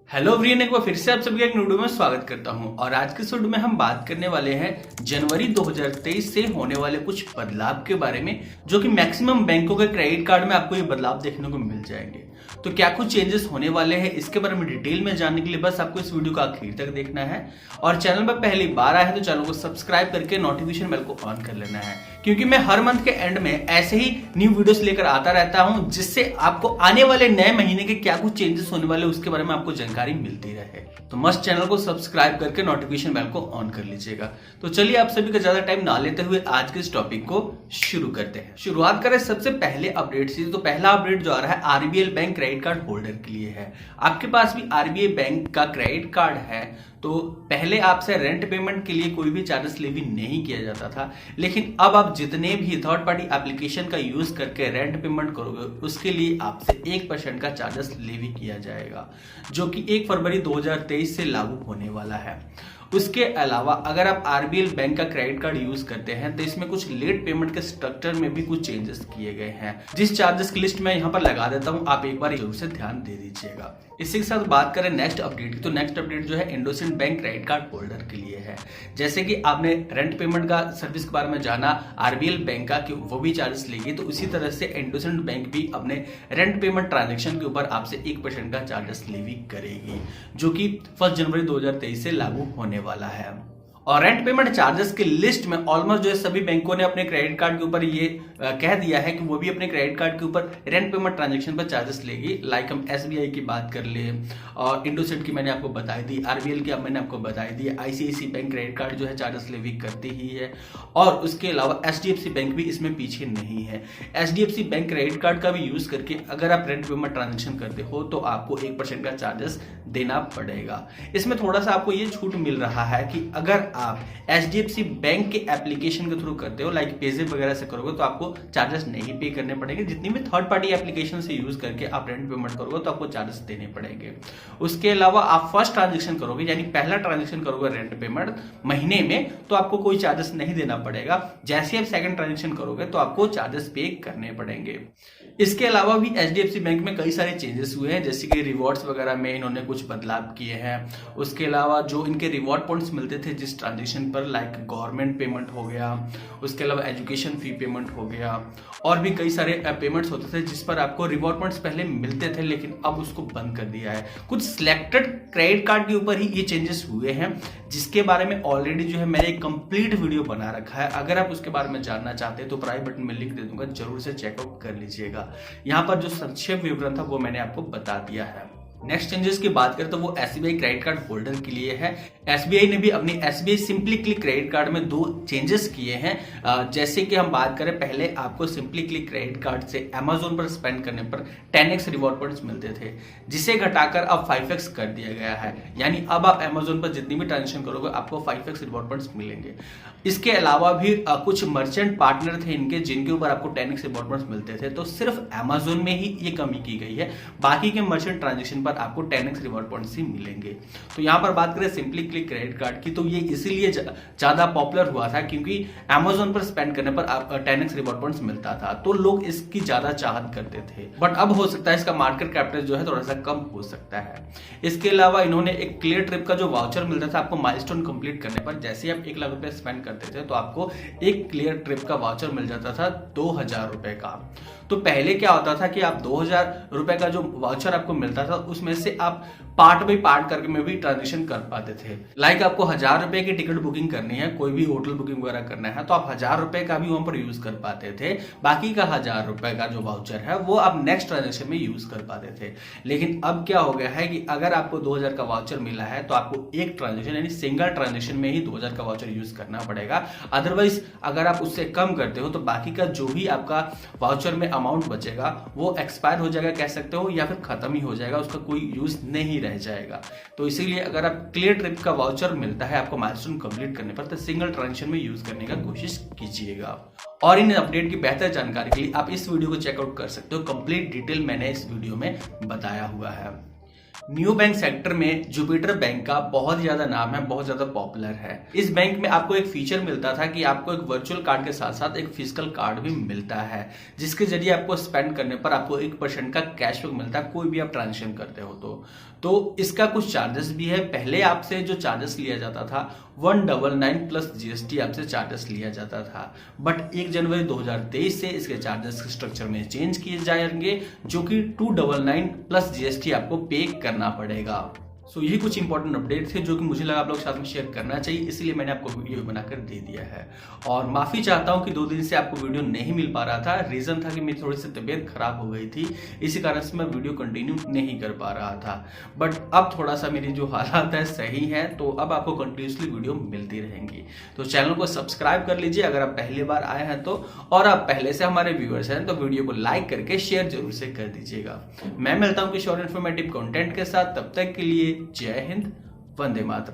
Hello everyone, एक बार फिर से आप सभी का एक वीडियो में स्वागत करता हूं। और आज के इस वीडियो में हम बात करने वाले हैं जनवरी 2023 से होने वाले कुछ बदलाव के बारे में, जो कि मैक्सिमम बैंकों के क्रेडिट कार्ड में आपको ये बदलाव देखने को मिल जाएंगे। तो क्या कुछ चेंजेस होने वाले हैं, इसके बारे में डिटेल में जानने के लिए बस आपको इस वीडियो को आखिर तक देखना है। और चैनल पर पहली बार आए हैं तो चैनल को सब्सक्राइब करके नोटिफिकेशन बेल को ऑन कर लेना है, क्योंकि मैं हर मंथ के एंड में ऐसे ही न्यू वीडियोस लेकर आता रहता हूं, जिससे आपको आने वाले नए महीने के क्या कुछ चेंजेस होने वाले उसके बारे में आपको जानकारी मिलती रहे। तो मस्त चैनल को सब्सक्राइब करके नोटिफिकेशन बेल को ऑन कर लीजिएगा। तो चलिए आप सभी का ज्यादा टाइम ना लेते हुए आज के इस टॉपिक को शुरू करते हैं। शुरुआत करें सबसे पहले अपडेट से। तो पहला अपडेट जो आ रहा है RBL bank credit card holder के लिए है। आपके पास भी आरबीएल बैंक का क्रेडिट कार्ड है तो पहले आपसे रेंट पेमेंट के लिए कोई भी चार्जेस लेवी नहीं किया जाता था, लेकिन अब आप जितने भी थर्ड पार्टी एप्लीकेशन का यूज करके रेंट पेमेंट करोगे उसके लिए आपसे 1% का चार्जेस लेवी किया जाएगा, जो कि 1 फरवरी 2023 से लागू होने वाला है। उसके अलावा अगर आप आरबीएल बैंक का क्रेडिट कार्ड यूज करते हैं तो इसमें कुछ लेट पेमेंट के स्ट्रक्चर में भी कुछ चेंजेस किए गए हैं, जिस चार्जेस की लिस्ट मैं यहाँ पर लगा देता हूँ, आप एक बार जरूर से ध्यान दे दीजिएगा। इसी के साथ बात करें नेक्स्ट अपडेट की, तो नेक्स्ट अपडेट जो है इंडोसिंड बैंक क्रेडिट कार्ड होल्डर के लिए है। जैसे कि आपने रेंट पेमेंट का सर्विस के बारे में जाना आरबीएल बैंक का कि वो भी चार्जेस लेगी, तो उसी तरह से इंडोसिंड बैंक भी अपने रेंट पेमेंट ट्रांजेक्शन के ऊपर आपसे 1% का चार्जेस लेवी करेगी, जो कि 1 जनवरी 2023 से लागू होने वाला है। और रेंट पेमेंट चार्जेस की लिस्ट में ऑलमोस्ट जो है सभी बैंकों ने अपने क्रेडिट कार्ड के ऊपर ये कह दिया है कि वो भी अपने क्रेडिट कार्ड के ऊपर रेंट पेमेंट ट्रांजैक्शन पर चार्जेस लेगी। लाइक हम एसबीआई की बात कर ले और इंडोसिंड की मैंने आपको बताई दी, आरबीएल की मैंने आपको बताई दी, आईसीआईसीआई बैंक क्रेडिट कार्ड जो है चार्जेस लेवी करती ही है। और उसके अलावा एचडीएफसी बैंक भी इसमें पीछे नहीं है। एचडीएफसी बैंक क्रेडिट कार्ड का भी यूज करके अगर आप रेंट पेमेंट ट्रांजेक्शन करते हो तो आपको 1% का चार्जेस देना पड़ेगा। इसमें थोड़ा सा आपको ये छूट मिल रहा है कि अगर आप एचडीएफसी बैंक के एप्लीकेशन के थ्रू करते हो, लाइक पेजेप वगैरह से करोगे तो आपको चार्जेस नहीं पे करने पड़ेंगे। जितनी भी थर्ड पार्टी एप्लीकेशन से यूज करके आप रेंट पेमेंट करोगे तो आपको चार्जेस देने पड़ेंगे। उसके अलावा आप फर्स्ट ट्रांजेक्शन करोगे, यानी पहला ट्रांजेक्शन करोगे रेंट पेमेंट महीने में, तो आपको कोई चार्जेस नहीं देना पड़ेगा। जैसे आप सेकंड ट्रांजेक्शन करोगे तो आपको चार्जेस पे करने पड़ेंगे। इसके अलावा भी एचडीएफसी बैंक में कई सारे चेंजेस हुए हैं, जैसे कि रिवॉर्ड्स वगैरह में इन्होंने कुछ बदलाव किए हैं। उसके अलावा जो इनके रिवॉर्ड पॉइंट्स मिलते थे जिस ट्रांजेक्शन पर, लाइक गवर्नमेंट पेमेंट हो गया, उसके अलावा एजुकेशन फी पेमेंट हो गया, और भी कई सारे पेमेंट्स होते थे जिस पर आपको रिवॉर्ड पॉइंट्स पहले मिलते थे, लेकिन अब उसको बंद कर दिया है। कुछ सिलेक्टेड क्रेडिट कार्ड के ऊपर ही ये चेंजेस हुए हैं, जिसके बारे में ऑलरेडी जो है मैंने एक कंप्लीट वीडियो बना रखा है। अगर आप उसके बारे में जानना चाहते हैं तो प्राइम बटन में लिंक दे दूंगा, जरूर से चेकआउट कर लीजिएगा। यहाँ पर जो संक्षेप विवरण था वो मैंने आपको बता दिया है। नेक्स्ट चेंजेस की बात करें तो वो एसबीआई क्रेडिट कार्ड होल्डर के लिए है। एसबीआई ने भी अपनी SBI simply click credit card में 2 चेंजेस किए हैं। जैसे कि हम बात करें, पहले आपको सिंपली क्लिक क्रेडिट कार्ड से अमेजोन पर स्पेंड करने पर 10x रिवॉर्ड पॉइंट्स मिलते थे, जिसे घटाकर अब 5x कर दिया गया है। यानी अब आप अमेजोन पर जितनी भी ट्रांजेक्शन करोगे आपको 5x रिवॉर्ड पॉइंट्स मिलेंगे। इसके अलावा भी कुछ मर्चेंट पार्टनर थे इनके जिनके ऊपर आपको 10x रिवॉर्ड पॉइंट्स मिलते थे, तो सिर्फ अमेजोन में ही ये कमी की गई है। बाकी के मर्चेंट ट्रांजेक्शन पर आपको 10x रिवॉर्ड पॉइंट्स ही मिलेंगे। तो यहां पर बात करें सिंपली क्लिक क्रेडिट कार्ड की, तो ये इसीलिए ज्यादा पॉपुलर हुआ था क्योंकि अमेजोन पर स्पेंड करने पर 10x रिवॉर्ड पॉइंट्स मिलता था, तो लोग इसकी ज्यादा चाहत करते थे। बट अब हो सकता है इसका मार्केट कैपिटल जो है थोड़ा सा कम हो सकता है। इसके अलावा इन्होंने एक क्लियर ट्रिप का जो वाउचर मिलता था आपको माइलस्टोन कंप्लीट करने पर, जैसे आप 1 लाख रुपए स्पेंड करते थे तो आपको एक क्लियर ट्रिप का वाउचर मिल जाता था 2000 रुपए का। तो पहले क्या होता था कि आप 2000 रुपए का जो वाउचर आपको मिलता था उसमें से आप पार्ट बाई पार्ट करके में भी ट्रांजेक्शन कर पाते थे। लाइक आपको 1000 रुपए की टिकट बुकिंग करनी है, कोई भी होटल बुकिंग वगैरह करना है, तो आप 1000 रुपए का भी वहां पर यूज कर पाते थे। बाकी का 1000 रुपए का जो वाउचर है वो आप नेक्स्ट ट्रांजेक्शन में यूज कर पाते थे। लेकिन अब क्या हो गया है कि अगर आपको 2000 का वाउचर मिला है तो आपको एक ट्रांजेक्शन यानी सिंगल ट्रांजेक्शन में ही 2000 का वाउचर यूज करना पड़ेगा। अदरवाइज अगर आप उससे कम करते हो तो बाकी का जो भी आपका वाउचर में अमाउंट बचेगा वो एक्सपायर हो जाएगा कह सकते हो, या फिर खत्म ही हो जाएगा, उसका कोई यूज नहीं रह जाएगा। तो इसीलिए अगर आप क्लियर ट्रिप का वाउचर मिलता है आपको माइलस्टोन कंप्लीट करने पर, तो सिंगल ट्रांजेक्शन में यूज करने का कोशिश कीजिएगा। और इन अपडेट की बेहतर जानकारी के लिए आप इस वीडियो को चेकआउट कर सकते हो, कंप्लीट डिटेल मैंने इस वीडियो में बताया हुआ है। नियो बैंक सेक्टर में जुपिटर बैंक का बहुत ज्यादा नाम है, बहुत ज्यादा पॉपुलर है। इस बैंक में आपको एक फीचर मिलता था कि आपको एक वर्चुअल कार्ड के साथ साथ एक फिजिकल कार्ड भी मिलता है, जिसके जरिए आपको स्पेंड करने पर आपको 1% का कैशबैक मिलता है, कोई भी आप ट्रांजेक्शन करते हो तो इसका कुछ चार्जेस भी है। पहले आपसे जो चार्जेस लिया जाता था 199 प्लस जीएसटी आपसे चार्जेस लिया जाता था, बट 1 जनवरी 2023 से इसके चार्जेस स्ट्रक्चर में चेंज किए जाएंगे, जो कि 299 प्लस जीएसटी आपको पे करना पड़ेगा। सो यही कुछ इंपॉर्टेंट अपडेट थे जो कि मुझे लगा आप लोग के साथ में शेयर करना चाहिए, इसलिए मैंने आपको वीडियो बनाकर दे दिया है। और माफी चाहता हूं कि 2 दिन से आपको वीडियो नहीं मिल पा रहा था। रीजन था कि मेरी थोड़ी सी तबीयत खराब हो गई थी, इसी कारण से मैं वीडियो कंटिन्यू नहीं कर पा रहा था। बट अब थोड़ा सा मेरी जो हालात है सही है, तो अब आपको कंटिन्यूसली वीडियो मिलती रहेंगी। तो चैनल को सब्सक्राइब कर लीजिए अगर आप पहली बार आए हैं तो, और आप पहले से हमारे व्यूअर्स हैं तो वीडियो को लाइक करके शेयर जरूर से कर दीजिएगा। मैं मिलता हूं किसी और इन्फॉर्मेटिव कंटेंट के साथ, तब तक के लिए जय हिंद, वंदे मातरम।